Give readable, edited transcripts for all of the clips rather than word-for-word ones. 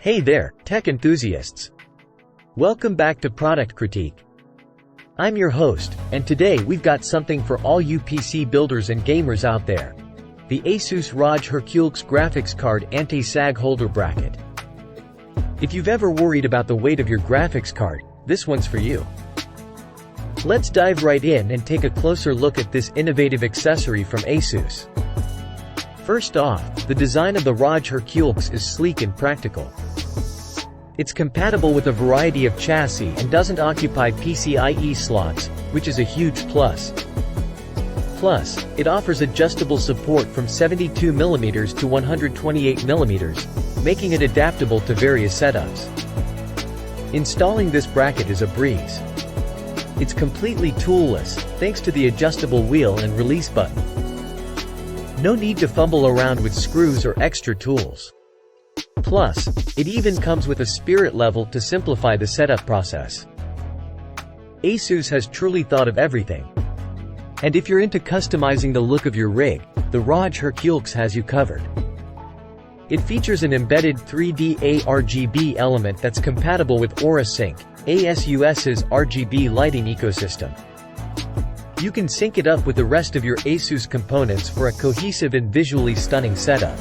Hey there, tech enthusiasts! Welcome back to Product Critique. I'm your host, and today we've got something for all you PC builders and gamers out there. The ASUS ROG Herculx graphics card anti-sag holder bracket. If you've ever worried about the weight of your graphics card, this one's for you. Let's dive right in and take a closer look at this innovative accessory from ASUS. First off, the design of the ROG Herculx is sleek and practical. It's compatible with a variety of chassis and doesn't occupy PCIe slots, which is a huge plus. Plus, it offers adjustable support from 72mm to 128mm, making it adaptable to various setups. Installing this bracket is a breeze. It's completely toolless, thanks to the adjustable wheel and release button. No need to fumble around with screws or extra tools. Plus, it even comes with a spirit level to simplify the setup process. ASUS has truly thought of everything. And if you're into customizing the look of your rig, the ROG Herculx has you covered. It features an embedded 3D ARGB element that's compatible with Aura Sync, ASUS's RGB lighting ecosystem. You can sync it up with the rest of your ASUS components for a cohesive and visually stunning setup.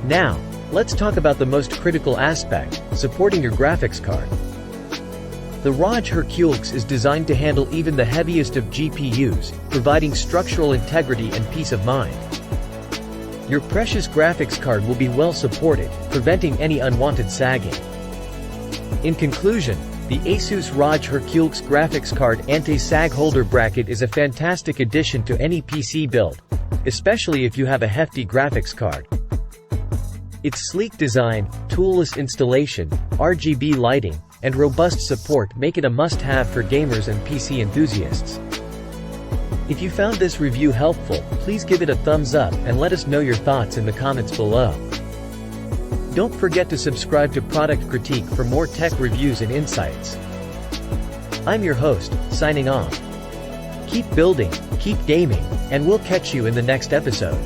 Now, let's talk about the most critical aspect, supporting your graphics card. The ROG Herculx is designed to handle even the heaviest of GPUs, providing structural integrity and peace of mind. Your precious graphics card will be well supported, preventing any unwanted sagging. In conclusion, the ASUS ROG Herculx graphics card anti-sag holder bracket is a fantastic addition to any PC build, especially if you have a hefty graphics card. Its sleek design, toolless installation, RGB lighting, and robust support make it a must-have for gamers and PC enthusiasts. If you found this review helpful, please give it a thumbs up and let us know your thoughts in the comments below. Don't forget to subscribe to Product Critique for more tech reviews and insights. I'm your host, signing off. Keep building, keep gaming, and we'll catch you in the next episode.